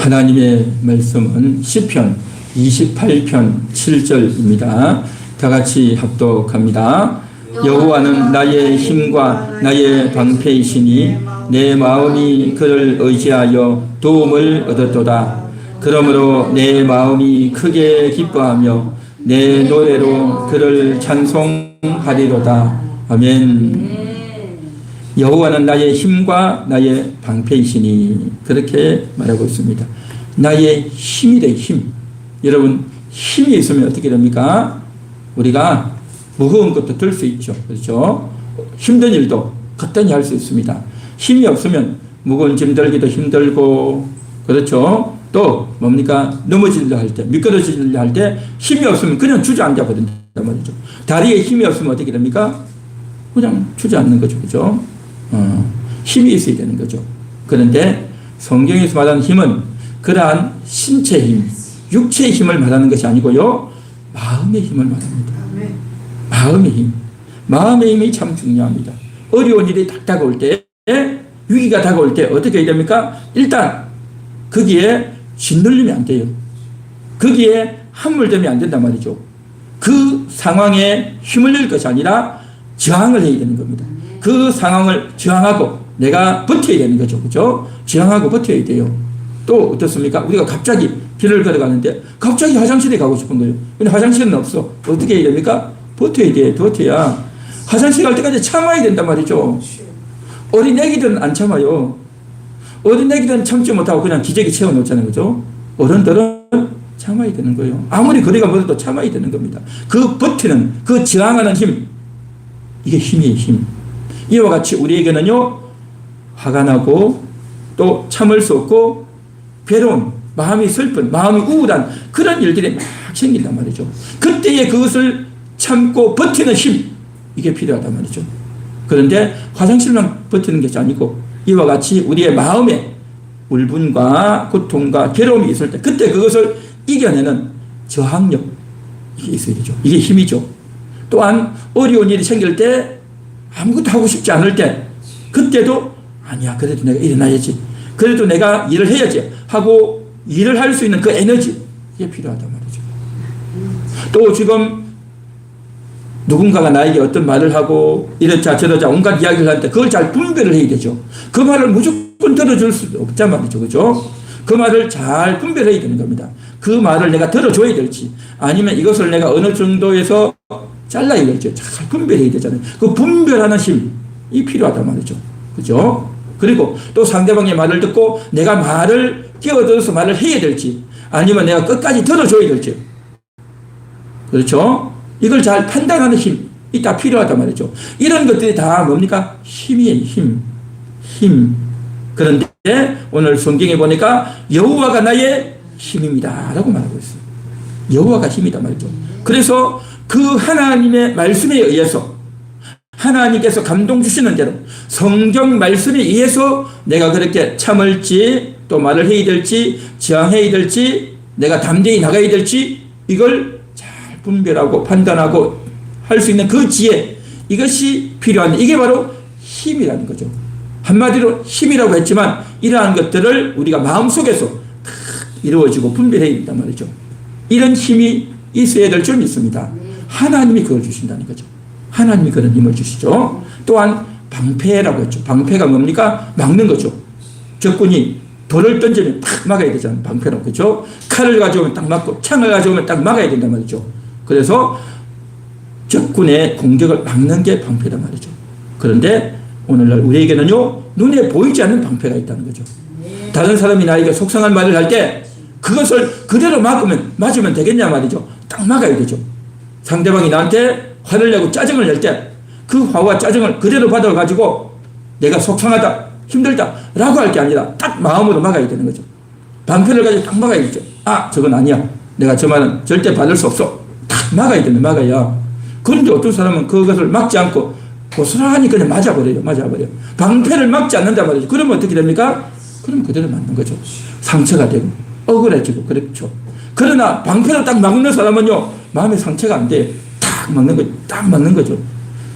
하나님의 말씀은 시편 28편 7절입니다. 다 같이 합독합니다. 여호와는 나의 힘과 나의 방패이시니 내 마음이 그를 의지하여 도움을 얻었도다. 그러므로 내 마음이 크게 기뻐하며 내 노래로 그를 찬송하리로다. 아멘. 여호와는 나의 힘과 나의 방패이시니, 그렇게 말하고 있습니다. 나의 힘이래, 힘. 여러분, 힘이 있으면 어떻게 됩니까? 우리가 무거운 것도 들 수 있죠. 그렇죠? 힘든 일도 거뜬히 할 수 있습니다. 힘이 없으면 무거운 짐 들기도 힘들고, 그렇죠? 또 뭡니까? 넘어지려 할 때, 미끄러지려 할 때 힘이 없으면 그냥 주저앉아 버린단 말이죠. 다리에 힘이 없으면 어떻게 됩니까? 그냥 주저앉는 거죠. 그죠? 힘이 있어야 되는 거죠. 그런데 성경에서 말하는 힘은 그러한 신체 힘, 육체의 힘을 말하는 것이 아니고요, 마음의 힘을 말합니다. 마음의 힘. 마음의 힘이 참 중요합니다. 어려운 일이 딱 다가올 때, 위기가 다가올 때 어떻게 해야 됩니까? 일단 거기에 짓눌리면 안 돼요. 거기에 함몰되면 안 된단 말이죠. 그 상황에 힘을 낼 것이 아니라 저항을 해야 되는 겁니다. 그 상황을 저항하고 내가 버텨야 되는 거죠. 그죠? 저항하고 버텨야 돼요. 또 어떻습니까? 우리가 갑자기 길을 걸어가는데 갑자기 화장실에 가고 싶은 거예요. 근데 화장실은 없어. 어떻게 해야 됩니까? 버텨야 돼. 버텨야. 화장실 갈 때까지 참아야 된단 말이죠. 어린 애기들은 안 참아요. 어린 애기들은 참지 못하고 그냥 기저귀 채워놓잖아요. 그죠? 어른들은 참아야 되는 거예요. 아무리 거리가 멀어도 참아야 되는 겁니다. 그 버티는, 그 저항하는 힘, 이게 힘이에요, 힘. 이와 같이 우리에게는요, 화가 나고 또 참을 수 없고 괴로운, 마음이 슬픈, 마음이 우울한 그런 일들이 막 생긴단 말이죠. 그때에 그것을 참고 버티는 힘, 이게 필요하단 말이죠. 그런데 화장실만 버티는 것이 아니고 이와 같이 우리의 마음에 울분과 고통과 괴로움이 있을 때 그때 그것을 이겨내는 저항력, 이게 있어야 되죠. 이게 힘이죠. 또한 어려운 일이 생길 때 아무것도 하고 싶지 않을 때 그때도 아니야, 그래도 내가 일어나야지, 그래도 내가 일을 해야지 하고 일을 할 수 있는 그 에너지, 이게 필요하단 말이죠. 또 지금 누군가가 나에게 어떤 말을 하고 이러자 저러자 온갖 이야기를 할 때 그걸 잘 분별을 해야 되죠. 그 말을 무조건 들어줄 수 없단 말이죠. 그죠? 그 말을 잘 분별해야 되는 겁니다. 그 말을 내가 들어줘야 될지 아니면 이것을 내가 어느 정도에서 잘라야 될지 잘 분별해야 되잖아요. 그 분별하는 힘이 필요하단 말이죠. 그죠? 그리고 또 상대방의 말을 듣고 내가 말을 끼어들어서 말을 해야 될지 아니면 내가 끝까지 들어줘야 될지, 그렇죠? 이걸 잘 판단하는 힘이 다 필요하단 말이죠. 이런 것들이 다 뭡니까? 힘이에요, 힘. 힘. 그런데 오늘 성경에 보니까 여호와가 나의 힘입니다 라고 말하고 있어요. 여호와가 힘이다 말이죠. 그래서 그 하나님의 말씀에 의해서 하나님께서 감동 주시는 대로 성경 말씀에 의해서 내가 그렇게 참을지 또 말을 해야 될지 저항해야 될지 내가 담대히 나가야 될지 이걸 잘 분별하고 판단하고 할 수 있는 그 지혜, 이것이 필요한, 이게 바로 힘이라는 거죠. 한마디로 힘이라고 했지만 이러한 것들을 우리가 마음속에서 다 이루어지고 분별해야 된단 말이죠. 이런 힘이 있어야 될 줄 믿습니다. 하나님이 그걸 주신다는 거죠. 하나님이 그런 힘을 주시죠. 또한 방패라고 했죠. 방패가 뭡니까? 막는 거죠. 적군이 돌을 던지면 딱 막아야 되잖아요. 방패로. 그렇죠? 칼을 가져오면 딱 막고 창을 가져오면 딱 막아야 된단 말이죠. 그래서 적군의 공격을 막는 게 방패란 말이죠. 그런데 오늘날 우리에게는요, 눈에 보이지 않는 방패가 있다는 거죠. 다른 사람이 나에게 속상한 말을 할 때 그것을 그대로 맞으면 되겠냐 말이죠. 딱 막아야 되죠. 상대방이 나한테 화를 내고 짜증을 낼 때 그 화와 짜증을 그대로 받아가지고 내가 속상하다, 힘들다 라고 할 게 아니라 딱 마음으로 막아야 되는 거죠. 방패를 가지고 딱 막아야 되죠. 아, 저건 아니야. 내가 저 말은 절대 받을 수 없어. 딱 막아야 되는, 막아야. 그런데 어떤 사람은 그것을 막지 않고 고스란히 그냥 맞아버려요. 방패를 막지 않는단 말이죠. 그러면 어떻게 됩니까? 그러면 그대로 맞는 거죠. 상처가 되고 억울해지고 그렇죠. 그러나 방패로 딱 막는 사람은요, 마음에 상처가 안 돼. 딱 맞는 거죠.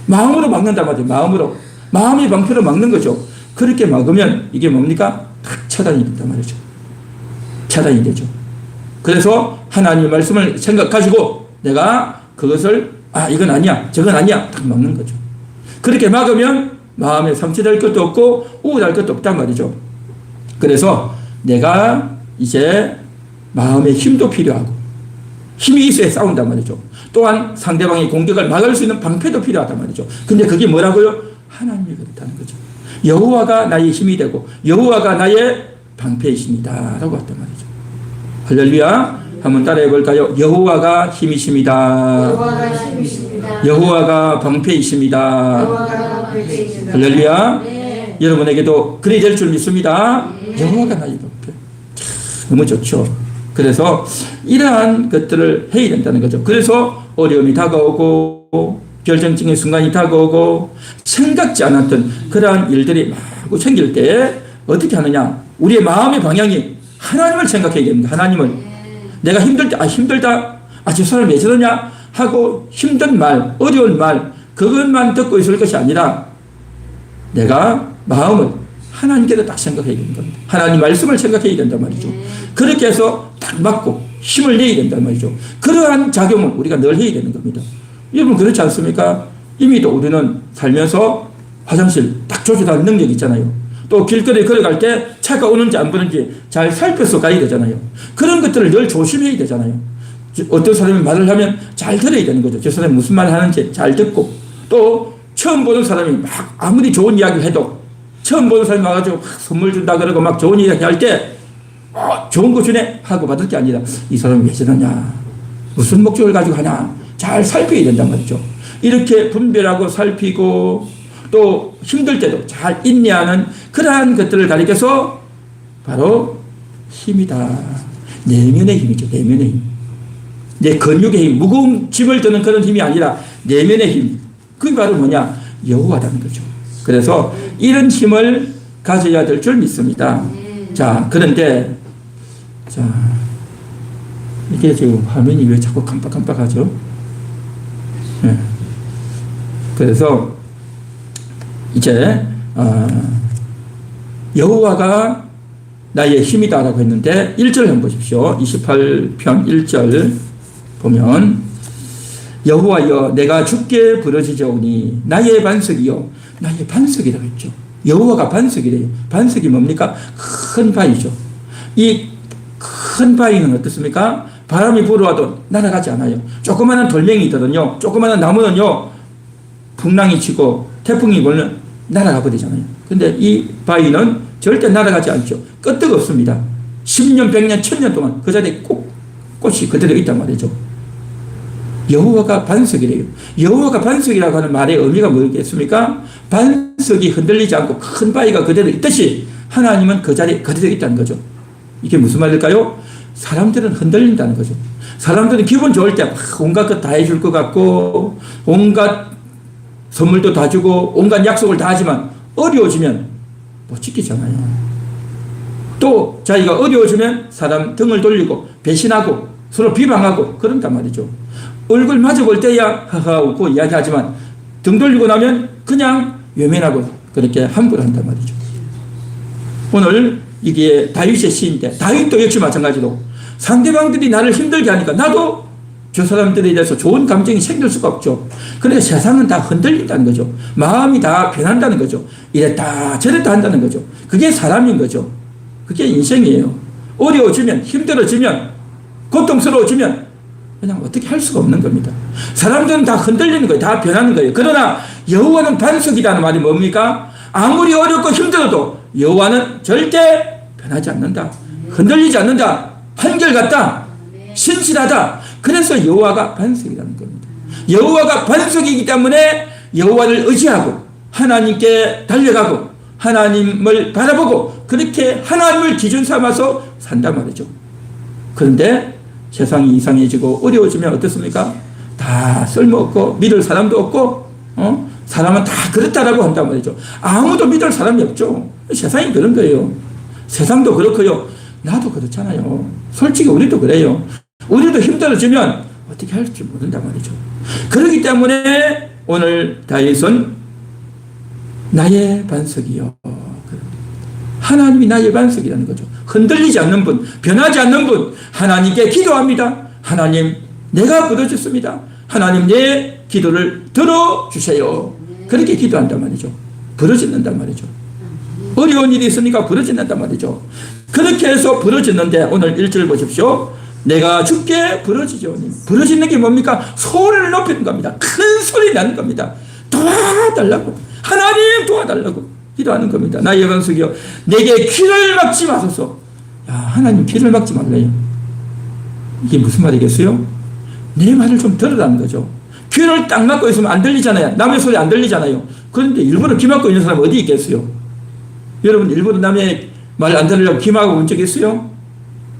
마음으로 막는단 말이죠. 마음이 방패로 막는 거죠. 그렇게 막으면 이게 뭡니까? 딱 차단이 된단 말이죠. 차단이 되죠. 그래서 하나님의 말씀을 생각하시고 내가 그것을 이건 아니야 저건 아니야 딱 막는 거죠. 그렇게 막으면 마음에 상처될 것도 없고 우울할 것도 없단 말이죠. 그래서 내가 이제 마음의 힘도 필요하고 힘이 있어야 싸운단 말이죠. 또한 상대방의 공격을 막을 수 있는 방패도 필요하단 말이죠. 근데 그게 뭐라고요? 하나님이 그렇다는 거죠. 여호와가 나의 힘이 되고 여호와가 나의 방패이십니다 라고 했단 말이죠. 할렐루야. 한번 따라해 볼까요? 여호와가 힘이십니다. 여호와가 방패이십니다. 할렐루야. 네. 여러분에게도 그리 될 줄 믿습니다. 여호와가 나의 방패. 너무 좋죠. 그래서 이러한 것들을 해야 된다는 거죠. 그래서 어려움이 다가오고 결정적인 순간이 다가오고 생각지 않았던 그러한 일들이 막 생길 때 어떻게 하느냐. 우리의 마음의 방향이 하나님을 생각해야 됩니다. 하나님을. 내가 힘들 때 힘들다. 저 사람 왜 저러냐 하고 힘든 말 어려운 말 그것만 듣고 있을 것이 아니라 내가 마음을 하나님께도 딱 생각해야 되는 겁니다. 하나님 말씀을 생각해야 된단 말이죠. 그렇게 해서 딱 맞고 힘을 내야 된단 말이죠. 그러한 작용을 우리가 늘 해야 되는 겁니다. 여러분 그렇지 않습니까? 이미 또 우리는 살면서 화장실 딱 조절하는 능력이 있잖아요. 또 길거리에 걸어갈 때 차가 오는지 안 보는지 잘 살펴서 가야 되잖아요. 그런 것들을 늘 조심해야 되잖아요. 어떤 사람이 말을 하면 잘 들어야 되는 거죠. 저 사람이 무슨 말을 하는지 잘 듣고 또 처음 보는 사람이 막 아무리 좋은 이야기를 해도 처음 보는 사람이 와가지고 막 선물 준다 그러고 막 좋은 이야기 할 때 좋은 거 주네 하고 받을 게 아니라 이 사람이 왜 저러냐 무슨 목적을 가지고 하냐 잘 살펴야 된단 말이죠. 이렇게 분별하고 살피고 또 힘들 때도 잘 인내하는 그러한 것들을 가리켜서 바로 힘이다. 내면의 힘이죠. 내면의 힘. 내 근육의 힘, 무거운 짐을 드는 그런 힘이 아니라 내면의 힘. 그게 바로 뭐냐? 여호와라는 거죠. 그래서 이런 힘을 가져야 될 줄 믿습니다. 자, 그런데 자 이게 지금 화면이 왜 자꾸 깜빡깜빡하죠? 네. 그래서 이제 여호와가 나의 힘이다라고 했는데 1절 한번 보십시오. 28편 1절 보면 여호와여 내가 주께 부르짖으오니 나의 반석이요 나의 반석이라고 했죠. 여호와가 반석이래요. 반석이 뭡니까? 큰 바위죠. 이 큰 바위는 어떻습니까? 바람이 불어와도 날아가지 않아요. 조그마한 돌멩이 있거든요. 조그마한 나무는요 풍랑이 치고 태풍이 불면 날아가 버리잖아요. 근데 이 바위는 절대 날아가지 않죠. 끄떡 없습니다. 10년, 100년, 1000년 동안 그 자리에 꽃이 그대로 있단 말이죠. 여호와가 반석이래요. 여호와가 반석이라고 하는 말의 의미가 뭐겠습니까? 반석이 흔들리지 않고 큰 바위가 그대로 있듯이 하나님은 그 자리에 그대로 있다는 거죠. 이게 무슨 말일까요? 사람들은 흔들린다는 거죠. 사람들은 기분 좋을 때 온갖 것 다 해줄 것 같고 온갖 선물도 다 주고 온갖 약속을 다 하지만 어려워지면 못 지키잖아요. 또 자기가 어려워지면 사람 등을 돌리고 배신하고 서로 비방하고 그런단 말이죠. 얼굴 마주 볼 때야 하하 웃고 이야기하지만 등 돌리고 나면 그냥 외면하고 그렇게 함부로 한단 말이죠. 오늘 이게 다윗의 시인데 다윗도 역시 마찬가지로 상대방들이 나를 힘들게 하니까 나도 저 사람들에 대해서 좋은 감정이 생길 수가 없죠. 그래서 세상은 다 흔들린다는 거죠. 마음이 다 변한다는 거죠. 이랬다 저랬다 한다는 거죠. 그게 사람인 거죠. 그게 인생이에요. 어려워지면 힘들어지면 고통스러워지면 그냥 어떻게 할 수가 없는 겁니다. 사람들은 다 흔들리는 거예요. 다 변하는 거예요. 그러나 여호와는 반석이라는 말이 뭡니까? 아무리 어렵고 힘들어도 여호와는 절대 변하지 않는다. 흔들리지 않는다. 한결같다. 신실하다. 그래서 여호와가 반석이라는 겁니다. 여호와가 반석이기 때문에 여호와를 의지하고 하나님께 달려가고 하나님을 바라보고 그렇게 하나님을 기준 삼아서 산단 말이죠. 그런데 세상이 이상해지고 어려워지면 어떻습니까? 다 쓸모없고 믿을 사람도 없고 사람은 다 그렇다라고 한단 말이죠. 아무도 믿을 사람이 없죠. 세상이 그런 거예요. 세상도 그렇고요. 나도 그렇잖아요. 솔직히 우리도 그래요. 우리도 힘들어지면 어떻게 할지 모른단 말이죠. 그렇기 때문에 오늘 다윗은 나의 반석이요. 하나님이 나의 반석이라는 거죠. 흔들리지 않는 분, 변하지 않는 분, 하나님께 기도합니다. 하나님, 내가 부르짖습니다. 하나님, 내 기도를 들어주세요. 그렇게 기도한단 말이죠. 부르짖는단 말이죠. 어려운 일이 있으니까 부르짖는단 말이죠. 그렇게 해서 부르짖는데 오늘 1절 보십시오. 내가 주께 부르짖으오니. 부르짖는 게 뭡니까? 소리를 높이는 겁니다. 큰 소리 나는 겁니다. 도와달라고. 하나님 도와달라고 기도하는 겁니다. 나의 반석이여, 내게 귀를 막지 마소서. 야, 하나님 귀를 막지 말래요. 이게 무슨 말이겠어요? 내 말을 좀 들으라는 거죠. 귀를 딱 막고 있으면 안 들리잖아요. 남의 소리 안 들리잖아요. 그런데 일부러 귀 막고 있는 사람 어디 있겠어요? 여러분 일부러 남의 말 안 들으려고 귀 막고 온 적 있어요?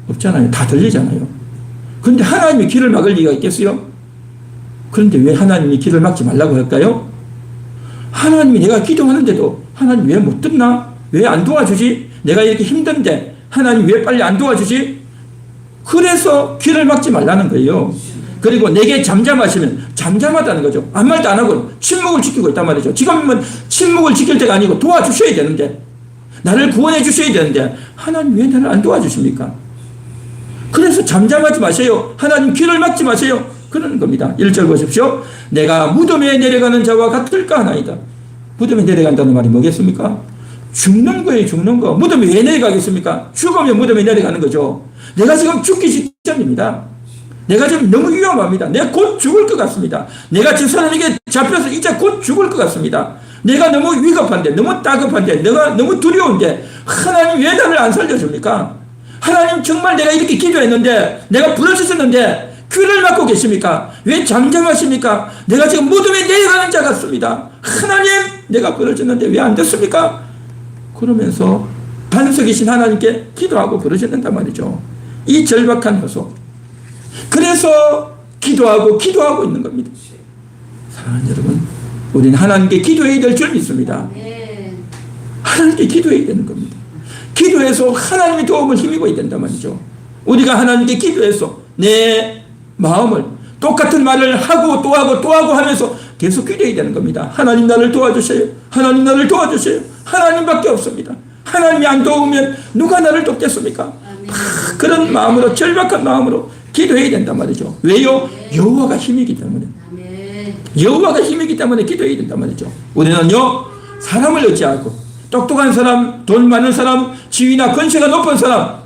없잖아요. 다 들리잖아요. 그런데 하나님이 귀를 막을 리가 있겠어요? 그런데 왜 하나님이 귀를 막지 말라고 할까요? 하나님이 내가 기도하는데도 하나님 왜 못 듣나? 왜 안 도와주지? 내가 이렇게 힘든데 하나님 왜 빨리 안 도와주지? 그래서 귀를 막지 말라는 거예요. 그리고 내게 잠잠하시면 잠잠하다는 거죠. 아무 말도 안 하고 침묵을 지키고 있단 말이죠. 지금은 침묵을 지킬 때가 아니고 도와주셔야 되는데, 나를 구원해 주셔야 되는데 하나님 왜 나를 안 도와주십니까? 그래서 잠잠하지 마세요. 하나님 귀를 막지 마세요. 그러는 겁니다. 1절 보십시오. 내가 무덤에 내려가는 자와 같을까 하나이다. 무덤에 내려간다는 말이 뭐겠습니까? 죽는 거예요. 죽는 거. 무덤에 왜 내려가겠습니까? 죽으면 무덤에 내려가는 거죠. 내가 지금 죽기 직전입니다. 내가 지금 너무 위험합니다. 내가 곧 죽을 것 같습니다. 내가 저 사람에게 잡혀서 이제 곧 죽을 것 같습니다. 내가 너무 위급한데, 너무 다급한데, 내가 너무 두려운데 하나님 왜 나를 안 살려줍니까? 하나님 정말 내가 이렇게 기도했는데, 내가 부르짖었는데 귀를 막고 계십니까? 왜 잠잠하십니까? 내가 지금 무덤에 내려가는 자 같습니다. 하나님, 내가 부르짖는데 왜 안 됐습니까? 그러면서 반석이신 하나님께 기도하고 부르짖는단 말이죠. 이 절박한 호소. 그래서 기도하고 있는 겁니다. 사랑하는 여러분, 우리는 하나님께 기도해야 될 줄 믿습니다. 하나님께 기도해야 되는 겁니다. 기도해서 하나님의 도움을 힘입어야 된단 말이죠. 우리가 하나님께 기도해서 내 마음을 똑같은 말을 하고 또 하고 또 하고 하면서 계속 기도해야 되는 겁니다. 하나님 나를 도와주세요. 하나님 나를 도와주세요. 하나님밖에 없습니다. 하나님이 안 도우면 누가 나를 돕겠습니까? 그런 마음으로, 절박한 마음으로 기도해야 된단 말이죠. 왜요? 여호와가 힘이기 때문에. 여호와가 힘이기 때문에 기도해야 된단 말이죠. 우리는요, 사람을 의지하고 똑똑한 사람, 돈 많은 사람, 지위나 권세가 높은 사람,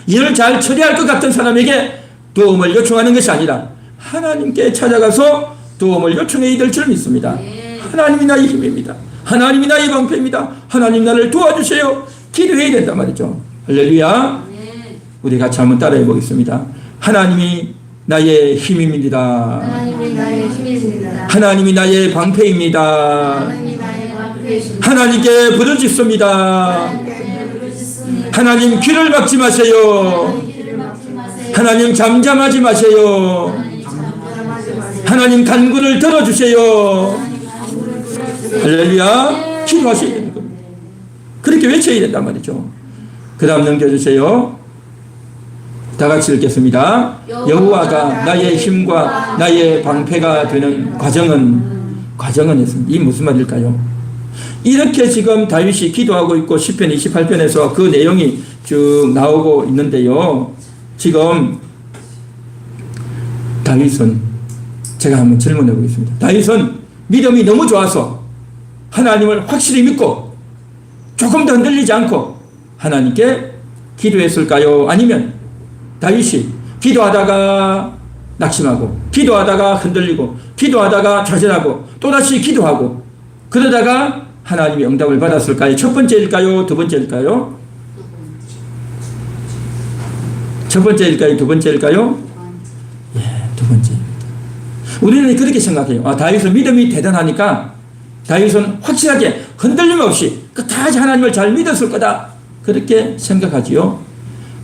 일을 잘 처리할 것 같은 사람에게 도움을 요청하는 것이 아니라 하나님께 찾아가서 도움을 요청해야 될 줄 믿습니다. 하나님이 나의 힘입니다. 하나님이 나의 방패입니다. 하나님 나를 도와주세요. 기도해야 된단 말이죠. 할렐루야. 우리 같이 한번 따라해 보겠습니다. 하나님이 나의 힘입니다. 하나님이 나의 힘이십니다. 하나님이 나의 방패입니다. 하나님이 나의 방패이십니다. 하나님께 부르짖습니다. 하나님께 부르짖습니다. 하나님 귀를 막지 마세요. 귀를 막지 마세요. 하나님 잠잠하지 마세요. 하나님 잠잠하지 마세요. 하나님 간구를 들어주세요. 하나님 간구를 들어주세요. 할렐루야. 기도하셔야 되는 겁니다. 그렇게 외쳐야 된단 말이죠. 그 다음 넘겨주세요. 다 같이 읽겠습니다. 여호와가 나의 힘과 나의 방패가 되는 과정은 했습니다. 이 무슨 말일까요? 이렇게 지금 다윗이 기도하고 있고 시편 28편에서 그 내용이 쭉 나오고 있는데요. 지금 다윗은, 제가 한번 질문해 보겠습니다. 다윗은 믿음이 너무 좋아서 하나님을 확실히 믿고 조금 더 흔들리지 않고 하나님께 기도했을까요? 아니면 다윗이 기도하다가 낙심하고, 기도하다가 흔들리고, 기도하다가 좌절하고, 또다시 기도하고, 그러다가 하나님의 응답을 받았을까요? 첫 번째일까요? 두 번째일까요? 첫 번째일까요? 두 번째일까요? 예, 두 번째입니다. 우리는 그렇게 생각해요. 아, 다윗은 믿음이 대단하니까 다윗은 확실하게 흔들림 없이 끝까지 하나님을 잘 믿었을 거다. 그렇게 생각하지요.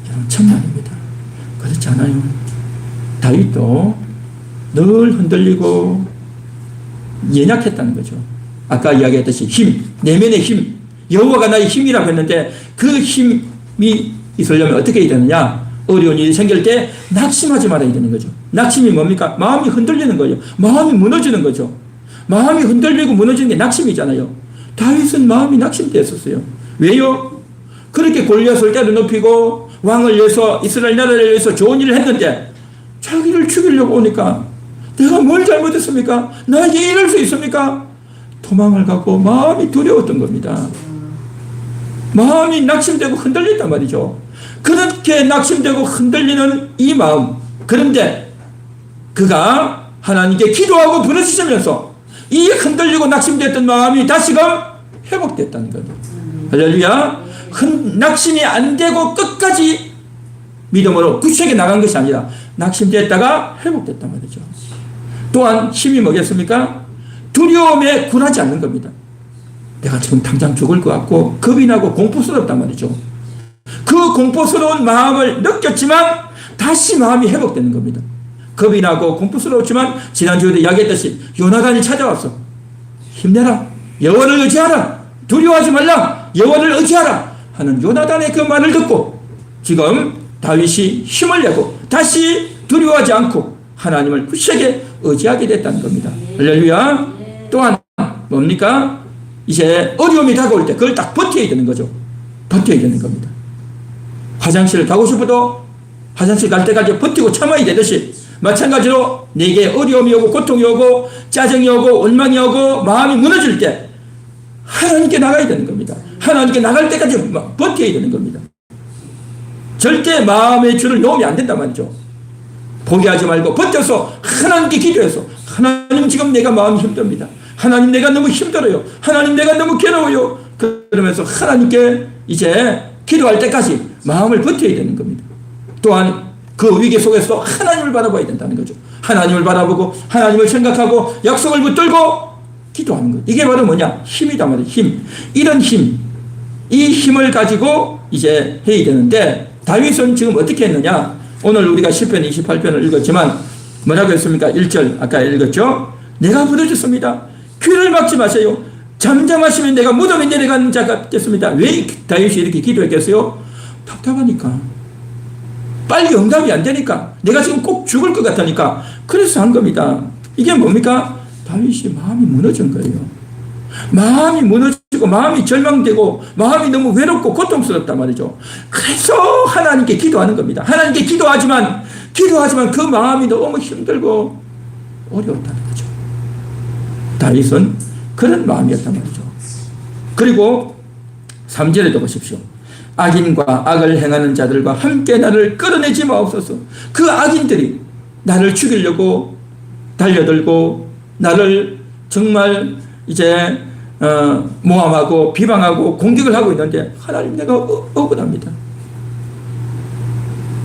여러분, 천만입니다. 그렇지 않아요. 다윗도 늘 흔들리고 연약했다는 거죠. 아까 이야기했듯이 힘, 내면의 힘, 여호와가 나의 힘이라고 했는데 그 힘이 있으려면 어떻게 해야 되느냐? 어려운 일이 생길 때 낙심하지 말아야 되는 거죠. 낙심이 뭡니까? 마음이 흔들리는 거예요. 마음이 무너지는 거죠. 마음이 흔들리고 무너지는 게 낙심이잖아요. 다윗은 마음이 낙심되었었어요. 왜요? 그렇게 골리앗을 때려눕히고 왕을 위해서 이스라엘 나라를 위해서 좋은 일을 했는데 자기를 죽이려고 오니까 내가 뭘 잘못했습니까? 나에게 이럴 수 있습니까? 도망을 가고 마음이 두려웠던 겁니다. 마음이 낙심되고 흔들렸단 말이죠. 그렇게 낙심되고 흔들리는 이 마음, 그런데 그가 하나님께 기도하고 부르짖으면서 이 흔들리고 낙심됐던 마음이 다시금 회복됐다는 거죠. 할렐루야. 낙심이 안 되고 끝까지 믿음으로 굳세게 나간 것이 아니라 낙심됐다가 회복됐단 말이죠. 또한 힘이 뭐겠습니까? 두려움에 굴하지 않는 겁니다. 내가 지금 당장 죽을 것 같고 겁이 나고 공포스럽단 말이죠. 그 공포스러운 마음을 느꼈지만 다시 마음이 회복되는 겁니다. 겁이 나고 공포스러웠지만 지난주에도 이야기했듯이 요나단이 찾아왔어. 힘내라. 여호와를 의지하라. 두려워하지 말라. 여호와를 의지하라 하는 요나단의 그 말을 듣고 지금 다윗이 힘을 내고 다시 두려워하지 않고 하나님을 굳세게 의지하게 됐다는 겁니다. 할렐루야. 또한 뭡니까? 이제 어려움이 다가올 때 그걸 딱 버텨야 되는 거죠. 버텨야 되는 겁니다. 화장실을 가고 싶어도 화장실 갈 때까지 버티고 참아야 되듯이 마찬가지로 내게 어려움이 오고 고통이 오고 짜증이 오고 원망이 오고 마음이 무너질 때 하나님께 나가야 되는 겁니다. 하나님께 나갈 때까지 버텨야 되는 겁니다. 절대 마음의 줄을 놓으면 안 된단 말이죠. 포기하지 말고 버텨서 하나님께 기도해서 하나님 지금 내가 마음이 힘듭니다. 하나님 내가 너무 힘들어요. 하나님 내가 너무 괴로워요. 그러면서 하나님께 이제 기도할 때까지 마음을 버텨야 되는 겁니다. 또한 그 위기 속에서 하나님을 바라봐야 된다는 거죠. 하나님을 바라보고 하나님을 생각하고 약속을 붙들고 기도하는 것. 이게 바로 뭐냐? 힘이다 말이에요. 힘. 이런 힘. 이 힘을 가지고 이제 해야 되는데 다윗은 지금 어떻게 했느냐? 오늘 우리가 시편 28편을 읽었지만 뭐라고 했습니까? 1절 아까 읽었죠? 내가 부르짖습니다. 귀를 막지 마세요. 잠잠하시면 내가 무덤에 내려가는 자 같겠습니다. 왜 다윗이 이렇게 기도했겠어요? 답답하니까. 빨리 응답이 안 되니까. 내가 지금 꼭 죽을 것 같으니까. 그래서 한 겁니다. 이게 뭡니까? 다윗이 마음이 무너진 거예요. 마음이 무너지고 마음이 절망되고 마음이 너무 외롭고 고통스럽단 말이죠. 그래서 하나님께 기도하는 겁니다. 하나님께 기도하지만 그 마음이 너무 힘들고 어려웠다는 거죠. 다윗은 그런 마음이었단 말이죠. 그리고 3절에도 보십시오. 악인과 악을 행하는 자들과 함께 나를 끌어내지 마옵소서. 그 악인들이 나를 죽이려고 달려들고 나를 정말 이제 모함하고 비방하고 공격을 하고 있는데 하나님 내가 억울합니다.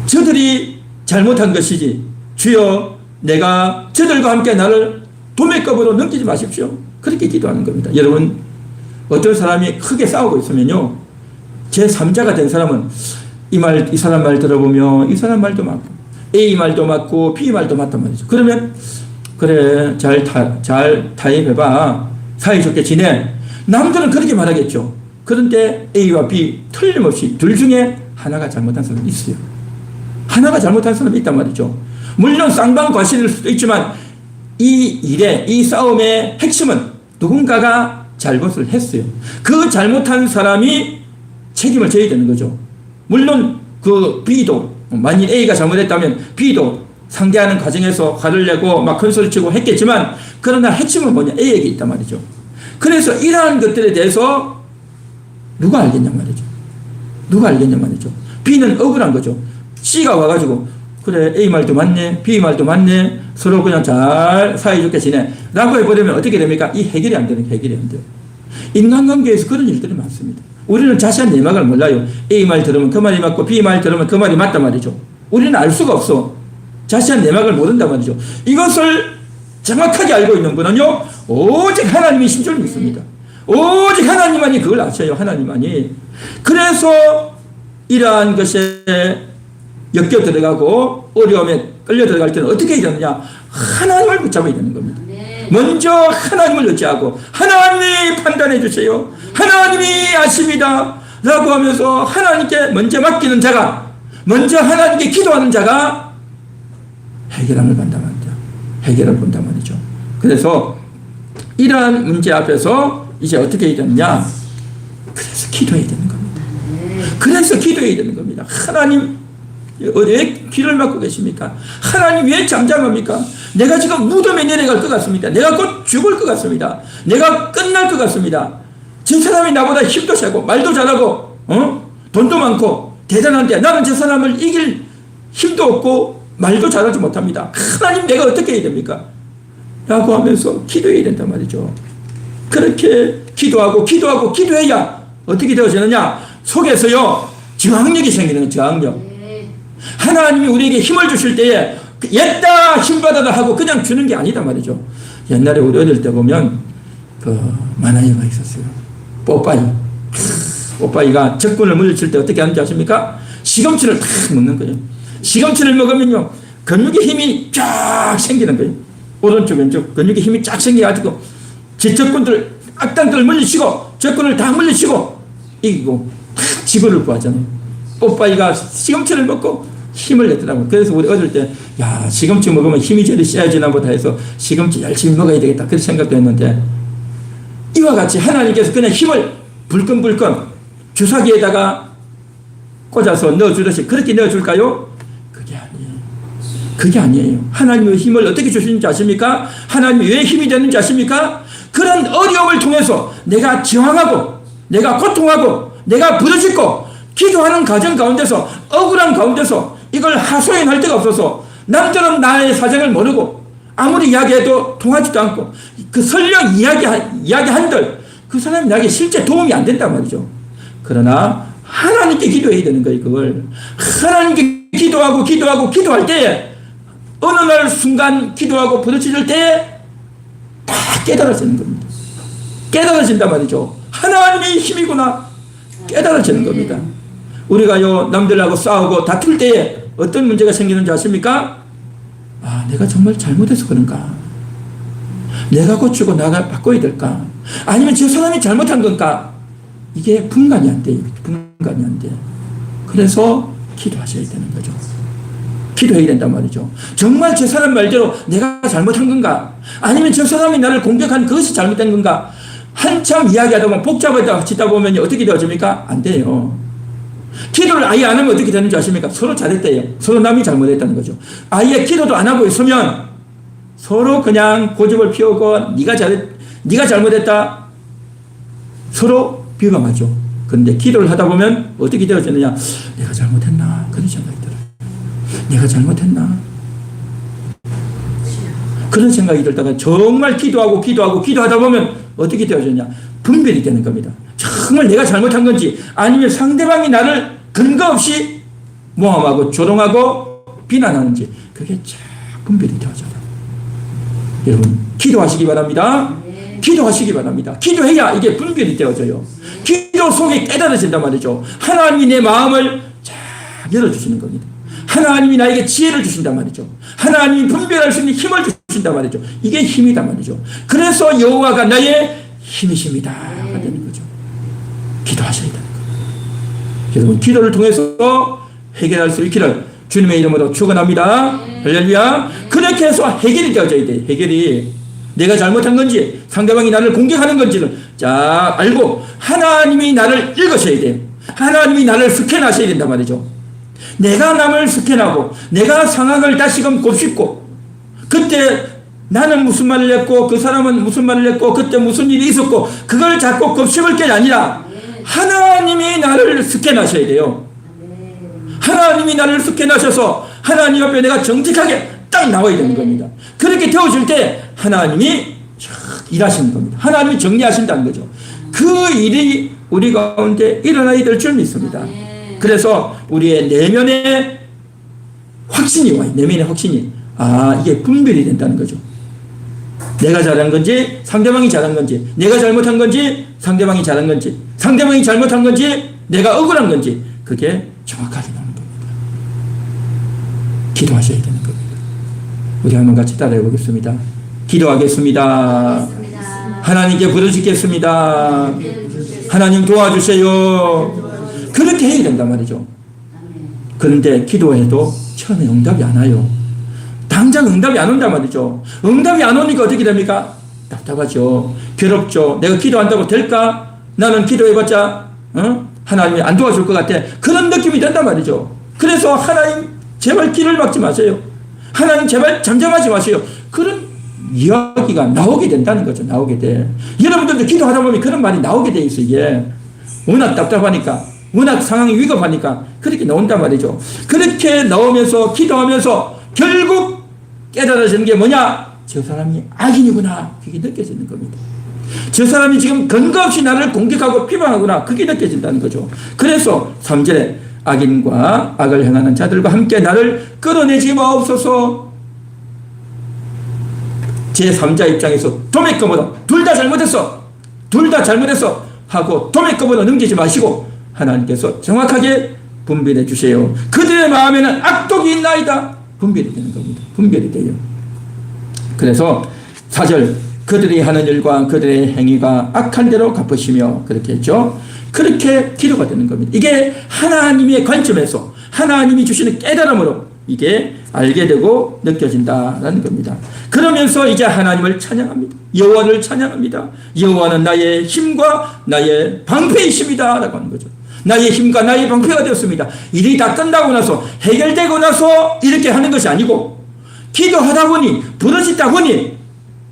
저들이 잘못한 것이지 주여 내가 저들과 함께 나를 도매급으로 넘기지 마십시오. 그렇게 기도하는 겁니다. 여러분 어떤 사람이 크게 싸우고 있으면요 제3자가 된 사람은 이 사람 말 들어보며 이 사람 말도 맞고 A 말도 맞고 B 말도 맞단 말이죠. 그러면 그래 잘 타협해봐. 사이좋게 지내. 남들은 그렇게 말하겠죠. 그런데 A와 B 틀림없이 둘 중에 하나가 잘못한 사람이 있어요. 하나가 잘못한 사람이 있단 말이죠. 물론 쌍방과실일 수도 있지만 이 일의 이 싸움의 핵심은 누군가가 잘못을 했어요. 그 잘못한 사람이 책임을 져야 되는 거죠. 물론 그 B도 만일 A가 잘못했다면 B도 상대하는 과정에서 화를 내고 막 큰소리치고 했겠지만 그러나 핵심은 뭐냐? A에게 있단 말이죠. 그래서 이러한 것들에 대해서 누가 알겠냐 말이죠. 누가 알겠냐 말이죠. B는 억울한 거죠. C가 와가지고 그래 A 말도 맞네 B 말도 맞네 서로 그냥 잘 사이좋게 지내 라고 해버리면 어떻게 됩니까? 이 해결이 안 돼요. 인간관계에서 그런 일들이 많습니다. 우리는 자세한 내막을 몰라요. A 말 들으면 그 말이 맞고 B 말 들으면 그 말이 맞단 말이죠. 우리는 알 수가 없어. 자세한 내막을 모른단 말이죠. 이것을 정확하게 알고 있는 분은요 오직 하나님의 심정을 믿습니다. 오직 하나님만이 그걸 아셔요. 하나님만이. 그래서 이러한 것에 엮여 들어가고 어려움에 끌려 들어갈 때는 어떻게 해야 되느냐? 하나님을 붙잡아야 되는 겁니다. 먼저 하나님을 의지하고 하나님이 판단해 주세요. 하나님이 아십니다. 라고 하면서 하나님께 먼저 맡기는 자가 먼저 하나님께 기도하는 자가 해결함을 본단 말이죠. 해결을 본단 말이죠. 그래서 이러한 문제 앞에서 이제 어떻게 해야 되느냐? 그래서 기도해야 되는 겁니다. 그래서 기도해야 되는 겁니다. 하나님, 왜 귀를 막고 계십니까? 하나님 왜 잠잠합니까? 내가 지금 무덤에 내려갈 것 같습니다. 내가 곧 죽을 것 같습니다. 내가 끝날 것 같습니다. 저 사람이 나보다 힘도 세고 말도 잘하고 돈도 많고 대단한데 나는 저 사람을 이길 힘도 없고 말도 잘하지 못합니다. 하나님 내가 어떻게 해야 됩니까? 라고 하면서 기도해야 된단 말이죠. 그렇게 기도해야 어떻게 되어지느냐? 속에서요 저항력이 생기는 저항력. 하나님이 우리에게 힘을 주실 때에 옛다 힘받아라 하고 그냥 주는 게 아니다 말이죠. 옛날에 우리 어릴 때 보면 그 만화영화 있었어요. 뽀빠이가 적군을 물리칠 때 어떻게 하는지 아십니까? 시금치를 탁 먹는 거예요. 시금치를 먹으면요 근육의 힘이 쫙 생기는 거예요. 오른쪽 왼쪽 근육의 힘이 쫙 생겨가지고 제 적군들 악당들을 물리치고 적군을 다 물리치고 이기고 탁 지구를 구하잖아요. 뽀빠이가 시금치를 먹고 힘을 냈더라고요. 그래서 우리 어릴 때 야 시금치 먹으면 힘이 저리 쎄어지나 보다 해서 시금치 열심히 먹어야 되겠다 그렇게 생각도 했는데 이와 같이 하나님께서 그냥 힘을 불끈불끈 주사기에다가 꽂아서 넣어주듯이 그렇게 넣어줄까요? 그게 아니에요. 하나님의 힘을 어떻게 주시는지 아십니까? 하나님이 왜 힘이 되는지 아십니까? 그런 어려움을 통해서 내가 저항하고 내가 고통하고 내가 부르짖고 기도하는 과정 가운데서 억울한 가운데서 이걸 하소연할 데가 없어서 남들은 나의 사정을 모르고 아무리 이야기해도 통하지도 않고 그 설령 이야기한들 그 사람이 나에게 실제 도움이 안 된단 말이죠. 그러나 하나님께 기도해야 되는 거예요. 그걸 하나님께 기도할 때에 어느 날 순간 기도하고 부르짖을 때에 다 깨달아지는 겁니다. 깨달아진단 말이죠. 하나님의 힘이구나 깨달아지는 겁니다. 우리가요 남들하고 싸우고 다툴 때에 어떤 문제가 생기는지 아십니까? 아 내가 정말 잘못해서 그런가? 내가 고치고 나가 바꿔야 될까? 아니면 저 사람이 잘못한 건가? 이게 분간이 안 돼요. 분간이 안 돼. 그래서 기도하셔야 되는 거죠. 기도해야 된단 말이죠. 정말 저 사람 말대로 내가 잘못한 건가? 아니면 저 사람이 나를 공격한 그것이 잘못된 건가? 한참 이야기하다 보면 복잡하다 보면 어떻게 되어집니까? 안 돼요. 기도를 아예 안 하면 어떻게 되는지 아십니까? 서로 잘했대요. 서로 남이 잘못했다는 거죠. 아예 기도도 안 하고 있으면 서로 그냥 고집을 피우고 네가 잘못했다. 서로 비방하죠. 그런데 기도를 하다 보면 어떻게 되어지느냐? 내가 잘못했나? 그런 생각이 들어요. 내가 잘못했나? 그런 생각이 들다가 정말 기도하다 보면 어떻게 되어지느냐? 분별이 되는 겁니다. 정말 내가 잘못한 건지 아니면 상대방이 나를 근거 없이 모함하고 조롱하고 비난하는지 그게 쫙 분별이 되어져요. 여러분 기도하시기 바랍니다. 기도하시기 바랍니다. 기도해야 이게 분별이 되어져요. 기도 속에 깨달아진단 말이죠. 하나님이 내 마음을 쫙 열어주시는 겁니다. 하나님이 나에게 지혜를 주신단 말이죠. 하나님이 분별할 수 있는 힘을 주신단 말이죠. 이게 힘이다 말이죠. 그래서 여호와가 나의 힘이십니다. 가 되는 거죠. 기도하셔야 되는 거예요. 여러분 기도를 통해서 해결할 수 있기를 주님의 이름으로 축원합니다. 할렐루야. 그렇게 해서 해결이 되어져야 돼요. 해결이 내가 잘못한 건지 상대방이 나를 공격하는 건지를 쫙 알고 하나님이 나를 읽으셔야 돼요. 하나님이 나를 스캔하셔야 된단 말이죠. 내가 남을 스캔하고 내가 상황을 다시금 곱씹고 그때 나는 무슨 말을 했고 그 사람은 무슨 말을 했고 그때 무슨 일이 있었고 그걸 자꾸 곱씹을 게 아니라 하나님이 나를 스캔하셔야 돼요. 하나님이 나를 스캔하셔서 하나님 앞에 내가 정직하게 딱 나와야 되는 겁니다. 그렇게 되어질 때 하나님이 일하시는 겁니다. 하나님이 정리하신다는 거죠. 그 일이 우리 가운데 일어나야 될 줄 믿습니다. 그래서 우리의 내면의 확신이 와요. 내면의 확신이. 아, 이게 분별이 된다는 거죠. 내가 잘한 건지 상대방이 잘한 건지 내가 잘못한 건지 상대방이 잘한 건지 상대방이 잘못한 건지 내가 억울한 건지 그게 정확하게 나오는 겁니다. 기도하셔야 되는 겁니다. 우리 한번 같이 따라해 보겠습니다. 기도하겠습니다. 하나님께 부르짖겠습니다. 하나님 도와주세요. 그렇게 해야 된단 말이죠. 그런데 기도해도 처음에 응답이 안 와요. 당장 응답이 안 온단 말이죠. 응답이 안 오니까 어떻게 됩니까? 답답하죠. 괴롭죠. 내가 기도한다고 될까? 나는 기도해봤자 하나님이 안 도와줄 것 같아. 그런 느낌이 든단 말이죠. 그래서 하나님 제발 길을 막지 마세요. 하나님 제발 잠잠하지 마세요. 그런 이야기가 나오게 된다는 거죠. 나오게 돼. 여러분들도 기도하다 보면 그런 말이 나오게 돼 있어요. 이게 워낙 답답하니까, 워낙 상황이 위급하니까 그렇게 나온단 말이죠. 그렇게 나오면서 기도하면서 결국 깨달아지는 게 뭐냐? 저 사람이 악인이구나. 그게 느껴지는 겁니다. 저 사람이 지금 근거 없이 나를 공격하고 비방하구나. 그게 느껴진다는 거죠. 그래서 3절에 악인과 악을 행하는 자들과 함께 나를 끌어내지 마옵소서. 제3자 입장에서 도매금으로 둘 다 잘못했어. 둘 다 잘못했어. 하고 도매금으로 넘기지 마시고 하나님께서 정확하게 분별해 주세요. 그들의 마음에는 악독이 있나이다. 분별이 되는 겁니다. 분별이 돼요. 그래서 4절 그들이 하는 일과 그들의 행위가 악한 대로 갚으시며 그렇게 했죠. 그렇게 기도가 되는 겁니다. 이게 하나님의 관점에서 하나님이 주시는 깨달음으로 이게 알게 되고 느껴진다라는 겁니다. 그러면서 이제 하나님을 찬양합니다. 여호와를 찬양합니다. 여호와는 나의 힘과 나의 방패이십니다 라고 하는 거죠. 나의 힘과 나의 방패가 되었습니다. 일이 다 끝나고 나서 해결되고 나서 이렇게 하는 것이 아니고 기도하다 보니 부르짖다 보니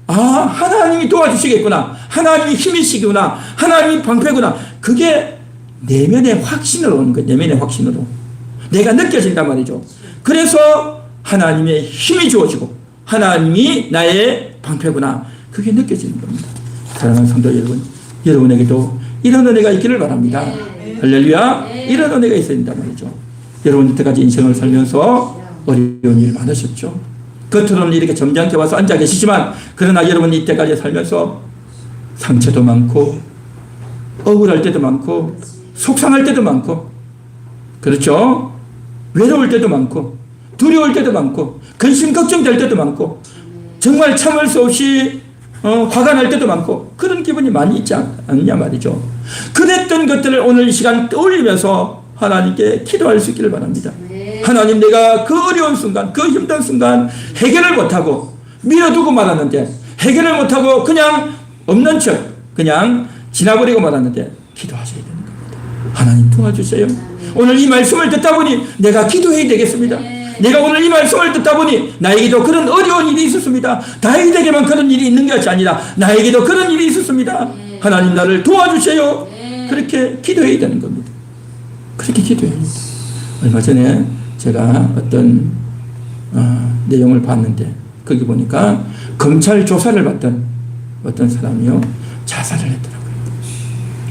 하나님이 도와주시겠구나. 하나님이 힘이시구나. 하나님이 방패구나. 그게 내면의 확신으로 오는 거예요. 내면의 확신으로. 내가 느껴진단 말이죠. 그래서 하나님의 힘이 주어지고 하나님이 나의 방패구나. 그게 느껴지는 겁니다. 사랑하는 성도 여러분, 여러분에게도 이런 은혜가 있기를 바랍니다. 할렐루야. 이런 은혜가 있어야 된단 말이죠. 여러분 이때까지 인생을 살면서 어려운 일 많으셨죠. 겉으로는 이렇게 점잖게 와서 앉아 계시지만 그러나 여러분이 이때까지 살면서 상처도 많고 억울할 때도 많고 속상할 때도 많고 그렇죠? 외로울 때도 많고 두려울 때도 많고 근심 걱정될 때도 많고 정말 참을 수 없이 화가 날 때도 많고 그런 기분이 많이 있지 않느냐 말이죠. 그랬던 것들을 오늘 이 시간 떠올리면서 하나님께 기도할 수 있기를 바랍니다. 하나님, 내가 그 어려운 순간, 그 힘든 순간 해결을 못하고 밀어두고 말았는데 해결을 못하고 그냥 없는 척 그냥 지나버리고 말았는데 기도하셔야 되는 겁니다. 하나님 도와주세요. 오늘 이 말씀을 듣다 보니 내가 기도해야 되겠습니다. 내가 오늘 이 말씀을 듣다 보니 나에게도 그런 어려운 일이 있었습니다. 다윗에게만 그런 일이 있는 것이 아니라 나에게도 그런 일이 있었습니다. 하나님 나를 도와주세요. 그렇게 기도해야 되는 겁니다. 그렇게 기도해야 합니다. 얼마 전에 제가 어떤 내용을 봤는데 거기 보니까 검찰 조사를 받던 어떤 사람이요 자살을 했더라고요.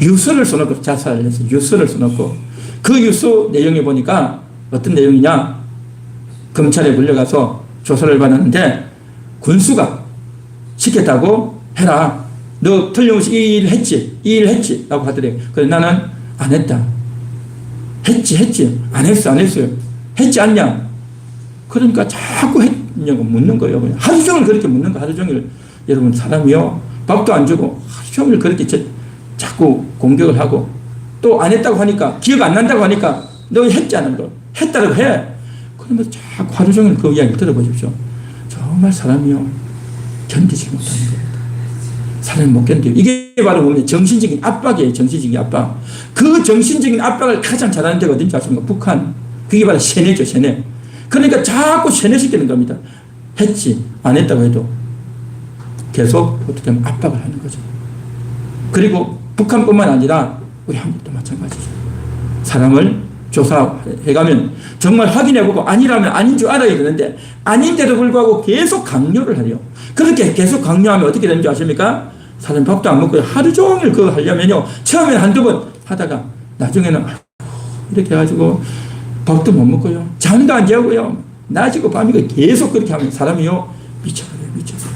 유서를 써놓고 자살을 해서 유서를 써놓고 그 유서 내용에 보니까 어떤 내용이냐, 검찰에 불려가서 조사를 받았는데 군수가 시켰다고 해라. 너 틀림없이 이 일 했지? 이 일 했지? 라고 하더래요. 그래서 나는 안 했다. 했지? 안 했어요. 했지 않냐? 그러니까 자꾸 했냐고 묻는 거예요. 그냥 하루 종일 그렇게 묻는 거, 하루 종일. 여러분, 사람이요. 밥도 안 주고 하루 종일 그렇게 자꾸 공격을 하고 또 안 했다고 하니까, 기억 안 난다고 하니까 너 했지 않은 거. 했다고 해. 그러면 자꾸 하루 종일 그 이야기를 들어보십시오. 정말 사람이요. 견디지 못하는 겁니다. 사람이 못 견뎌요. 이게 바로 뭐냐? 정신적인 압박이에요. 정신적인 압박. 그 정신적인 압박을 가장 잘하는 데가 어딘지 아십니까? 북한. 그게 바로 세뇌죠, 세뇌. 그러니까 자꾸 세뇌시키는 겁니다. 했지, 안 했다고 해도 계속 어떻게 하면 압박을 하는 거죠. 그리고 북한뿐만 아니라 우리 한국도 마찬가지죠. 사람을 조사해가면 정말 확인해보고 아니라면 아닌 줄 알아야 되는데 아닌데도 불구하고 계속 강요를 하려. 그렇게 계속 강요하면 어떻게 되는지 아십니까? 사람 밥도 안 먹고 하루 종일 그거 하려면요. 처음에는 한두 번 하다가 나중에는 이렇게 해가지고 밥도 못 먹고요. 잠도 안 자고요. 낮이고 밤이고 계속 그렇게 하면 사람이요. 미쳐버려요. 미쳐서.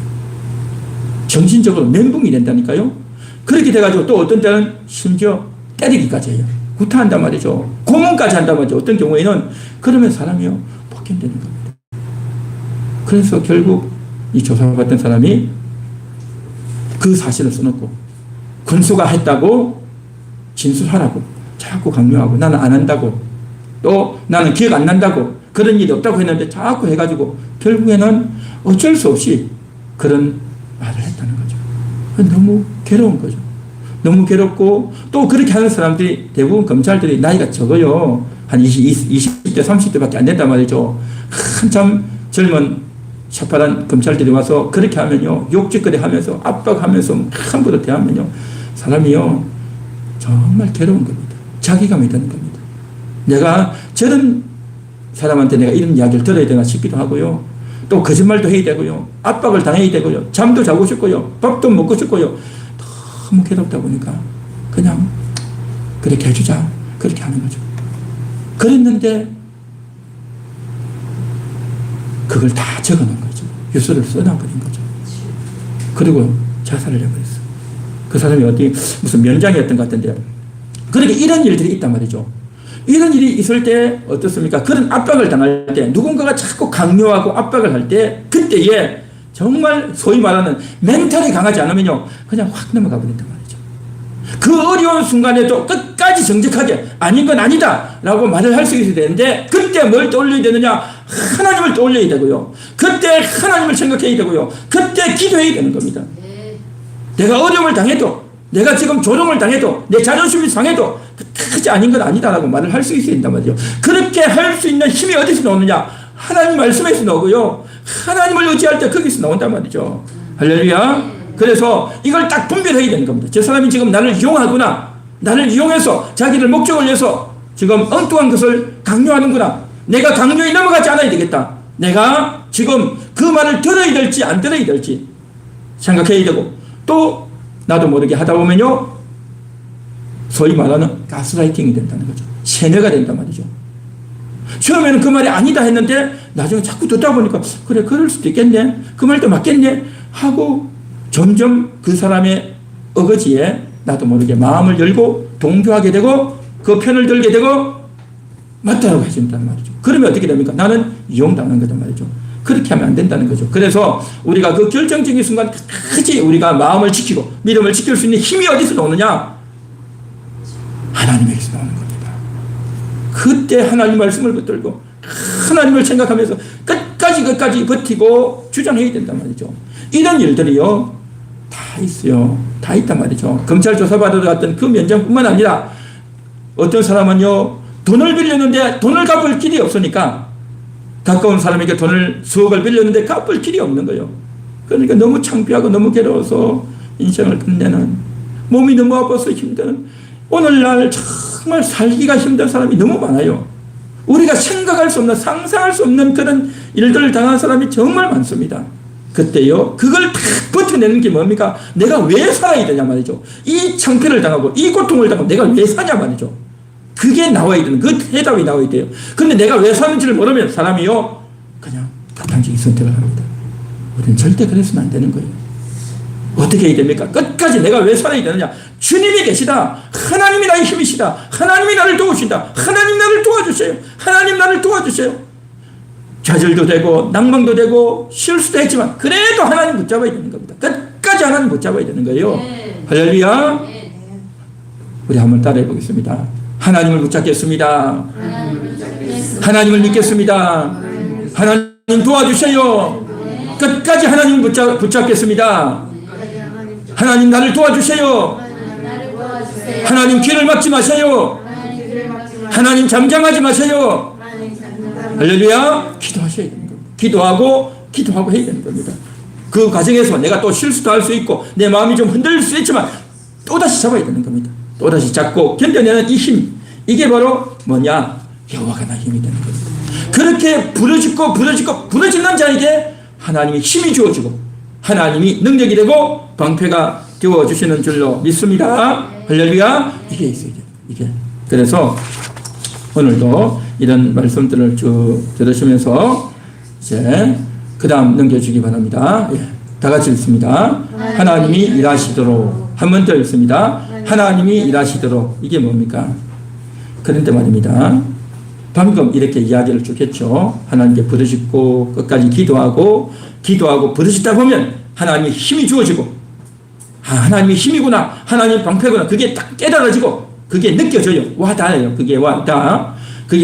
정신적으로 멘붕이 된다니까요. 그렇게 돼가지고 또 어떤 때는 심지어 때리기까지 해요. 구타한단 말이죠. 고문까지 한단 말이죠. 어떤 경우에는 그러면 사람이요. 폭행되는 겁니다. 그래서 결국 이 조사받던 사람이 그 사실을 써놓고 군수가 했다고 진술하라고 자꾸 강요하고 나는 안 한다고 또 나는 기억 안 난다고 그런 일이 없다고 했는데 자꾸 해가지고 결국에는 어쩔 수 없이 그런 말을 했다는 거죠. 너무 괴로운 거죠. 너무 괴롭고 또 그렇게 하는 사람들이 대부분 검찰들이 나이가 적어요. 한 20대 30대밖에 안 된단 말이죠. 한참 젊은 샤파란 검찰들이 와서 그렇게 하면요 욕짓거리 하면서 압박하면서 함부로 대하면요 사람이요 정말 괴로운 겁니다. 자기감이 드는 겁니다. 내가 저런 사람한테 내가 이런 이야기를 들어야 되나 싶기도 하고요. 또 거짓말도 해야 되고요. 압박을 당해야 되고요. 잠도 자고 싶고요. 밥도 먹고 싶고요. 너무 괴롭다 보니까 그냥 그렇게 해주자. 그렇게 하는 거죠. 그랬는데 그걸 다 적어놓은 거죠. 유서를 써놔버린 거죠. 그리고 자살을 해버렸어요. 그 사람이 어디 무슨 면장이었던 것 같은데 그렇게 이런 일들이 있단 말이죠. 이런 일이 있을 때 어떻습니까? 그런 압박을 당할 때 누군가가 자꾸 강요하고 압박을 할 때 그때에 정말 소위 말하는 멘탈이 강하지 않으면요 그냥 확 넘어가 버린단 말이죠. 그 어려운 순간에도 끝까지 정직하게 아닌 건 아니다 라고 말을 할 수 있어야 되는데 그때 뭘 떠올려야 되느냐? 하나님을 떠올려야 되고요. 그때 하나님을 생각해야 되고요. 그때 기도해야 되는 겁니다. 내가 어려움을 당해도 내가 지금 조롱을 당해도 내 자존심이 상해도 끝까지 아닌 건 아니다라고 말을 할 수 있어야 된단 말이죠. 그렇게 할 수 있는 힘이 어디서 나오느냐? 하나님 말씀에서 나오고요. 하나님을 의지할 때 거기서 나온단 말이죠. 할렐루야. 그래서 이걸 딱 분별해야 되는 겁니다. 저 사람이 지금 나를 이용하구나. 나를 이용해서 자기를 목적을 위해서 지금 엉뚱한 것을 강요하는구나. 내가 강요에 넘어가지 않아야 되겠다. 내가 지금 그 말을 들어야 될지 안 들어야 될지 생각해야 되고 또 나도 모르게 하다 보면요 소위 말하는 가스라이팅이 된다는 거죠. 세뇌가 된단 말이죠. 처음에는 그 말이 아니다 했는데 나중에 자꾸 듣다 보니까 그래 그럴 수도 있겠네. 그 말도 맞겠네 하고 점점 그 사람의 어거지에 나도 모르게 마음을 열고 동조하게 되고 그 편을 들게 되고 맞다라고 해준다는 말이죠. 그러면 어떻게 됩니까? 나는 이용당한 거단 말이죠. 그렇게 하면 안 된다는 거죠. 그래서 우리가 그 결정적인 순간 끝까지 우리가 마음을 지키고 믿음을 지킬 수 있는 힘이 어디서 나오느냐? 하나님에게서 나오는 겁니다. 그때 하나님 말씀을 붙들고 하나님을 생각하면서 끝까지 버티고 주장해야 된단 말이죠. 이런 일들이요 다 있어요. 다 있단 말이죠. 검찰 조사받으러 갔던 그 면장뿐만 아니라 어떤 사람은요 돈을 빌렸는데 돈을 갚을 길이 없으니까 가까운 사람에게 돈을 수억을 빌렸는데 갚을 길이 없는 거예요. 그러니까 너무 창피하고 너무 괴로워서 인생을 끝내는 몸이 너무 아파서 힘드는 오늘날 정말 살기가 힘든 사람이 너무 많아요. 우리가 생각할 수 없는 상상할 수 없는 그런 일들을 당한 사람이 정말 많습니다. 그때요 그걸 다 버텨내는 게 뭡니까? 내가 왜 살아야 되냐 말이죠. 이 창피를 당하고 이 고통을 당하고 내가 왜 사냐 말이죠. 그게 나와야 되는 그 해답이 나와야 돼요. 그런데 내가 왜 사는지를 모르면 사람이요 그냥 극단적인 선택을 합니다. 우리는 절대 그래서는 안 되는 거예요. 어떻게 해야 됩니까? 끝까지 내가 왜 살아야 되느냐? 주님이 계시다. 하나님이 나의 힘이시다. 하나님이 나를 도우신다. 하나님 나를 도와주세요. 하나님 나를 도와주세요. 좌절도 되고 낭망도 되고 실수도 했지만 그래도 하나님 붙잡아야 되는 겁니다. 끝까지 하나님 붙잡아야 되는 거예요. 네. 할렐루야. 우리 한번 따라해 보겠습니다. 하나님을 붙잡겠습니다. 하나님을 믿겠습니다. 하나님 도와주세요. 끝까지 하나님을 붙잡겠습니다. 하나님 나를 도와주세요. 하나님 길을 막지 마세요. 하나님 잠잠하지 마세요. 할렐루야. 기도하셔야 되는 겁니다. 기도하고 해야 되는 겁니다. 그 과정에서 내가 또 실수도 할 수 있고 내 마음이 좀 흔들릴 수 있지만 또다시 잡아야 되는 겁니다. 또다시 잡고 견뎌내는 이 힘, 이게 바로 뭐냐? 여호와가 나의 힘이 되는 겁니다. 그렇게 부르짖는 자에게 하나님이 힘이 주어지고 하나님이 능력이 되고 방패가 되어주시는 줄로 믿습니다. 할렐루야. 이게 있어야 돼요. 이게. 그래서 오늘도 이런 말씀들을 쭉 들으시면서 이제 그 다음 넘겨주기 바랍니다. 예. 다 같이 읽습니다. 하나님이 일하시도록. 한 번 더 읽습니다. 하나님이 일하시도록. 이게 뭡니까? 그런데 말입니다. 방금 이렇게 이야기를 쭉 했죠. 하나님께 부르짖고 끝까지 기도하고 부르짖다 보면 하나님이 힘이 주어지고 하나님이 힘이구나. 하나님 방패구나. 그게 딱 깨달아지고 그게 느껴져요. 와닿아요. 그게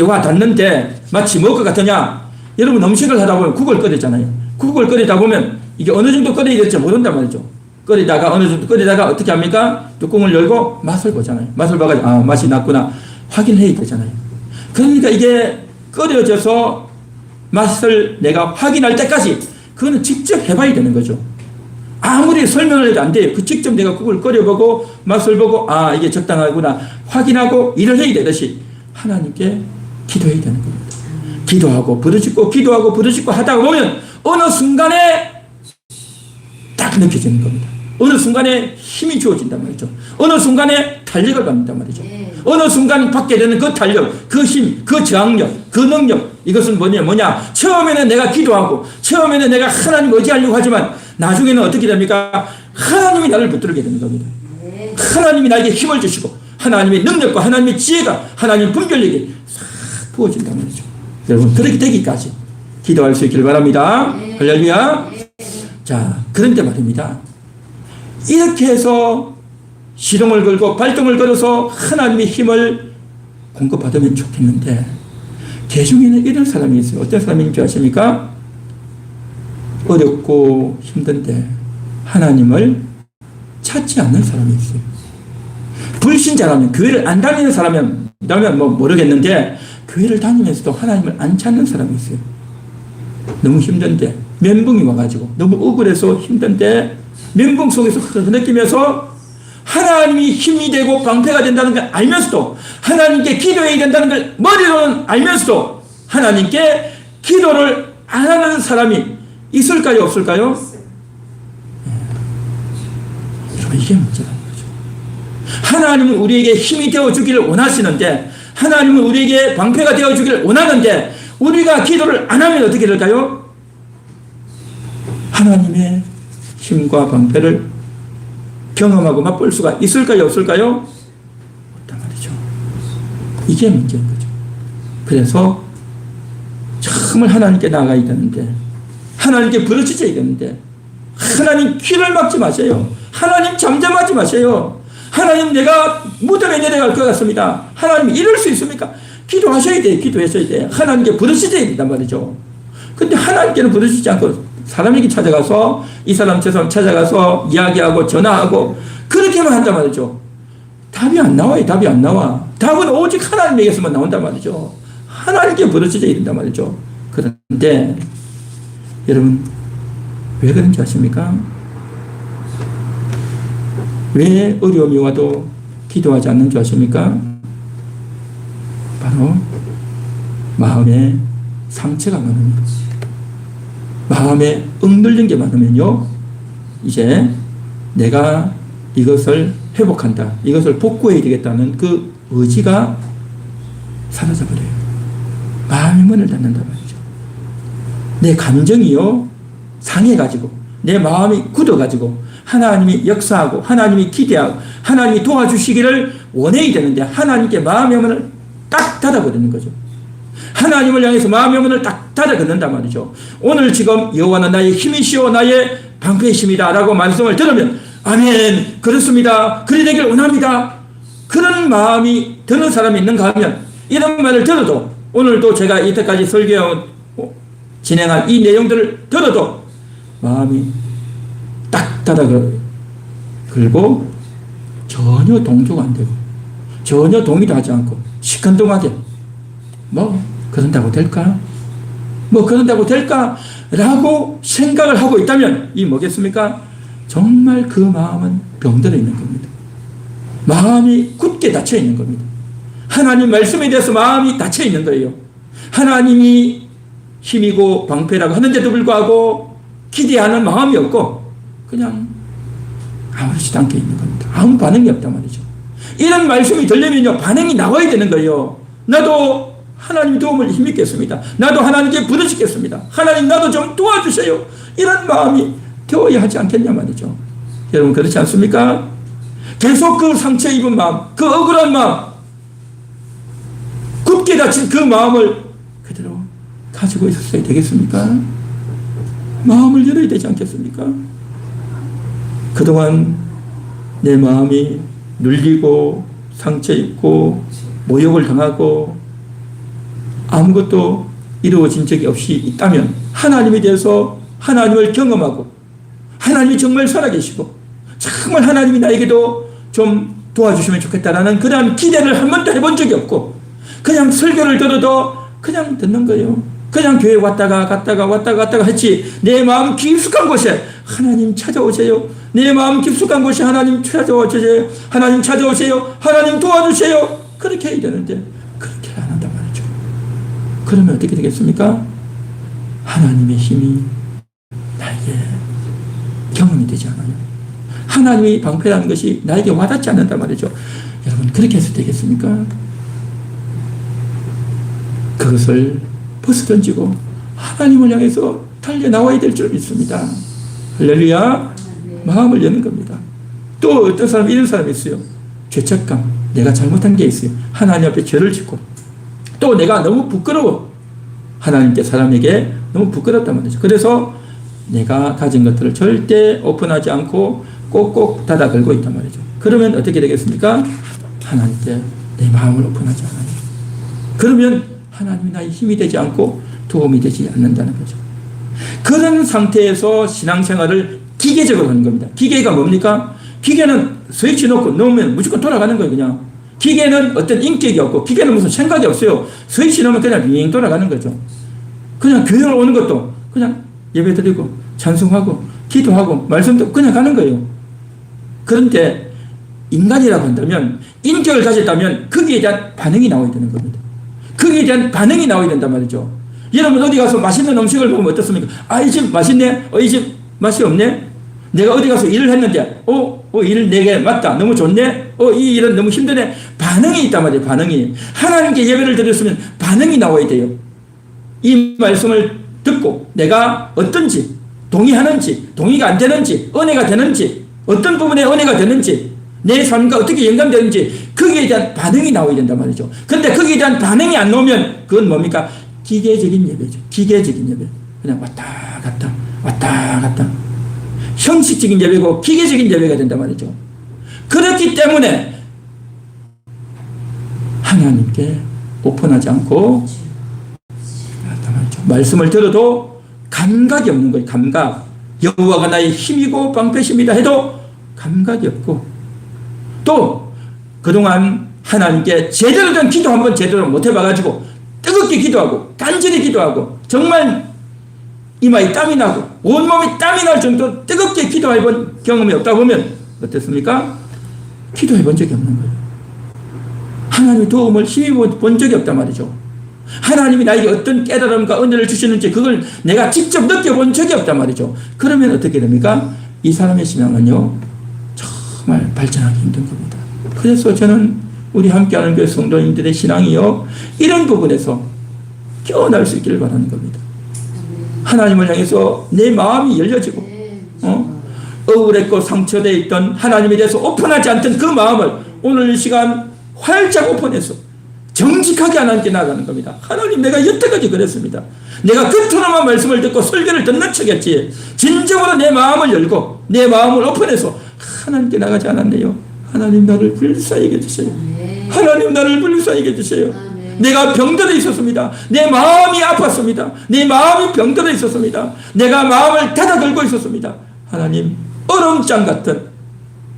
와닿는데 마치 뭐 것 같으냐? 여러분 음식을 하다 보면 국을 끓이잖아요. 국을 끓이다 보면 이게 어느 정도 끓여야 될지 모른단 말이죠. 끓이다가 어느 정도 끓이다가 어떻게 합니까? 뚜껑을 열고 맛을 보잖아요. 맛을 봐가지고 아 맛이 났구나 확인해야 되잖아요. 그러니까 이게 끓여져서 맛을 내가 확인할 때까지 그거는 직접 해봐야 되는 거죠. 아무리 설명을 해도 안 돼요. 그 직접 내가 국을 끓여보고 맛을 보고 아 이게 적당하구나 확인하고 일을 해야 되듯이 하나님께 기도해야 되는 겁니다. 기도하고 부르짖고 기도하고 부르짖고 하다가 보면 어느 순간에 딱 느껴지는 겁니다. 어느 순간에 힘이 주어진단 말이죠. 어느 순간에 탄력을 받는단 말이죠. 어느 순간 받게 되는 그 탄력, 그 힘, 그 저항력, 그 능력 이것은 뭐냐 처음에는 내가 기도하고 처음에는 내가 하나님 의지하려고 하지만 나중에는 어떻게 됩니까? 하나님이 나를 붙들게 되는 겁니다. 하나님이 나에게 힘을 주시고 하나님의 능력과 하나님의 지혜가 하나님의 분별력이 싹 부어진단 말이죠. 여러분 그렇게 되기까지 기도할 수 있기를 바랍니다. 할렐루야. 자 그런데 말입니다. 이렇게 해서 시동을 걸고 발동을 걸어서 하나님의 힘을 공급받으면 좋겠는데 대중에는 이런 사람이 있어요. 어떤 사람인지 아십니까? 어렵고 힘든데 하나님을 찾지 않는 사람이 있어요. 불신자라면 교회를 안 다니는 사람이라면 뭐 모르겠는데 교회를 다니면서도 하나님을 안 찾는 사람이 있어요. 너무 힘든데 멘붕이 와가지고 너무 억울해서 힘든데 멘붕 속에서 흐느끼면서 하나님이 힘이 되고 방패가 된다는 걸 알면서도 하나님께 기도해야 된다는 걸 머리로는 알면서도 하나님께 기도를 안 하는 사람이 있을까요? 없을까요? 여러분 이게 문제라는 거죠. 하나님은 우리에게 힘이 되어주기를 원하시는데 하나님은 우리에게 방패가 되어주기를 원하는데 우리가 기도를 안 하면 어떻게 될까요? 하나님의 힘과 방패를 경험하고 맛볼 수가 있을까요? 없을까요? 없단 말이죠. 이게 문제인 거죠. 그래서 정말 하나님께 나아가야 되는데 하나님께 부르짖어야 되는데 하나님 귀를 막지 마세요. 하나님 잠잠하지 마세요. 하나님 내가 무덤에 내려갈 것 같습니다. 하나님 이럴 수 있습니까? 기도하셔야 돼요. 기도하셔야 돼요. 하나님께 부르짖어야 된단 말이죠. 근데 하나님께는 부르짖지 않고 사람에게 찾아가서 이 사람 저 사람 찾아가서 이야기하고 전화하고 그렇게만 한단 말이죠. 답이 안 나와요. 답이 안 나와. 답은 오직 하나님에게서만 나온단 말이죠. 하나님께 부르짖어야 된단 말이죠. 그런데 여러분 왜 그런지 아십니까? 왜 어려움이 와도 기도하지 않는 줄 아십니까? 바로 마음에 상처가 많은 거지. 마음에 억눌린 게 많으면요 이제 내가 이것을 회복한다 이것을 복구해야 되겠다는 그 의지가 사라져버려요. 마음의 문을 닫는단 말이죠. 내 감정이요 상해가지고 내 마음이 굳어가지고 하나님이 역사하고 하나님이 기대하고 하나님이 도와주시기를 원해야 되는데 하나님께 마음의 문을 딱 닫아버리는 거죠. 하나님을 향해서 마음의 문을 딱 닫아 걷는단 말이죠. 오늘 지금 여호와는 나의 힘이시오 나의 방패이십니다 라고 말씀을 들으면 아멘 그렇습니다. 그리 되길 원합니다. 그런 마음이 드는 사람이 있는가 하면 이런 말을 들어도 오늘도 제가 이때까지 설교 진행한 이 내용들을 들어도 마음이 딱 닫아 걸고 전혀 동조가 안 되고 전혀 동의도 하지 않고 시큰둥하게 뭐 그런다고 될까? 뭐 그런다고 될까? 라고 생각을 하고 있다면 이 뭐겠습니까? 정말 그 마음은 병들어 있는 겁니다. 마음이 굳게 닫혀 있는 겁니다. 하나님 말씀에 대해서 마음이 닫혀 있는 거예요. 하나님이 힘이고 방패라고 하는데도 불구하고 기대하는 마음이 없고 그냥 아무렇지도 않게 있는 겁니다. 아무 반응이 없단 말이죠. 이런 말씀이 들리면요 반응이 나와야 되는 거예요. 나도 하나님 도움을 힘입겠습니다. 나도 하나님께 부르짖겠습니다. 하나님 나도 좀 도와주세요. 이런 마음이 되어야 하지 않겠냐 말이죠. 여러분 그렇지 않습니까? 계속 그 상처 입은 마음, 그 억울한 마음, 굳게 닫힌 그 마음을 그대로 가지고 있었어야 되겠습니까? 마음을 열어야 되지 않겠습니까? 그동안 내 마음이 눌리고 상처 입고 모욕을 당하고 아무것도 이루어진 적이 없이 있다면 하나님에 대해서 하나님을 경험하고 하나님이 정말 살아계시고 정말 하나님이 나에게도 좀 도와주시면 좋겠다라는 그런 기대를 한 번도 해본 적이 없고 그냥 설교를 들어도 그냥 듣는 거예요. 그냥 교회 왔다가 갔다가 했지 내 마음 깊숙한 곳에 하나님 찾아오세요. 내 마음 깊숙한 곳에 하나님 찾아오세요. 하나님 찾아오세요. 하나님 도와주세요. 그렇게 해야 되는데 그렇게 안 한단 말이죠. 그러면 어떻게 되겠습니까? 하나님의 힘이 나에게 경험이 되지 않아요. 하나님의 방패라는 것이 나에게 와닿지 않는단 말이죠. 여러분 그렇게 해서 되겠습니까? 그것을 벗어던지고 하나님을 향해서 달려나와야 될 줄 믿습니다. 할렐루야. 마음을 여는 겁니다. 또 어떤 사람 이런 사람이 있어요. 죄책감, 내가 잘못한 게 있어요. 하나님 앞에 죄를 짓고 또 내가 너무 부끄러워. 하나님께 사람에게 너무 부끄럽단 말이죠. 그래서 내가 가진 것들을 절대 오픈하지 않고 꼭꼭 닫아 걸고 있단 말이죠. 그러면 어떻게 되겠습니까? 하나님께 내 마음을 오픈하지 않아요. 그러면 하나님이 나의 힘이 되지 않고 도움이 되지 않는다는 거죠. 그런 상태에서 신앙생활을 기계적으로 하는 겁니다. 기계가 뭡니까? 기계는 스위치 놓고 넣으면 무조건 돌아가는 거예요. 그냥 기계는 어떤 인격이 없고 기계는 무슨 생각이 없어요. 스위치 넣으면 그냥 빙 돌아가는 거죠. 그냥 교회를 오는 것도 그냥 예배 드리고 찬송하고 기도하고 말씀도 그냥 가는 거예요. 그런데 인간이라고 한다면 인격을 가졌다면 거기에 대한 반응이 나와야 되는 겁니다. 거기에 대한 반응이 나와야 된단 말이죠. 여러분 어디 가서 맛있는 음식을 먹으면 어떻습니까? 아, 이 집 맛있네? 이 집 맛이 없네? 내가 어디 가서 일을 했는데 일 내게 맞다. 너무 좋네? 이 일은 너무 힘드네. 반응이 있단 말이에요. 반응이. 하나님께 예배를 드렸으면 반응이 나와야 돼요. 이 말씀을 듣고 내가 어떤지 동의하는지 동의가 안 되는지 은혜가 되는지 어떤 부분에 은혜가 되는지 내 삶과 어떻게 연관되는지 거기에 대한 반응이 나와야 된단 말이죠. 그런데 거기에 대한 반응이 안 나오면 그건 뭡니까? 기계적인 예배죠. 기계적인 예배. 그냥 왔다 갔다 형식적인 예배고 기계적인 예배가 된단 말이죠. 그렇기 때문에 하나님께 오픈하지 않고 말씀을 들어도 감각이 없는 거예요. 감각. 여호와가 나의 힘이고 방패십니다 해도 감각이 없고 또 그동안 하나님께 제대로 된 기도 한번 제대로 못 해봐가지고 뜨겁게 기도하고 간절히 기도하고 정말 이마에 땀이 나고 온몸에 땀이 날 정도로 뜨겁게 기도해본 경험이 없다 보면 어떻습니까? 기도해본 적이 없는 거예요. 하나님의 도움을 힘입어본 적이 없단 말이죠. 하나님이 나에게 어떤 깨달음과 은혜를 주시는지 그걸 내가 직접 느껴본 적이 없단 말이죠. 그러면 어떻게 됩니까? 이 사람의 신앙은요 정말 발전하기 힘든 겁니다. 그래서 저는 우리 함께하는 교회 성도님들의 신앙이요 이런 부분에서 깨어날 수 있기를 바라는 겁니다. 하나님을 향해서 내 마음이 열려지고 억울했고 상처되어 있던 하나님에 대해서 오픈하지 않던 그 마음을 오늘 이 시간 활짝 오픈해서 정직하게 하나님께 나가는 겁니다. 하나님 내가 여태까지 그랬습니다. 내가 겉으로만 말씀을 듣고 설교를 듣는 척했지 진정으로 내 마음을 열고 내 마음을 오픈해서 하나님께 나가지 않았네요. 하나님 나를 불쌍히 여겨주세요. 하나님 나를 불쌍히 여겨주세요. 내가 병들어 있었습니다. 내 마음이 아팠습니다. 내 마음이 병들어 있었습니다. 내가 마음을 닫아 걸고 있었습니다. 하나님 얼음장 같은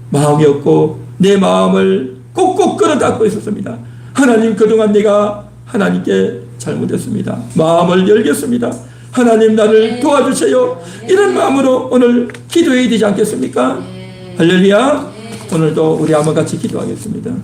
마음이었고 내 마음을 꼭꼭 끌어닫고 있었습니다. 하나님 그동안 내가 하나님께 잘못했습니다. 마음을 열겠습니다. 하나님 나를 도와주세요. 이런 마음으로 오늘 기도해야 되지 않겠습니까? 할렐루야. 오늘도 우리 한번 같이 기도하겠습니다.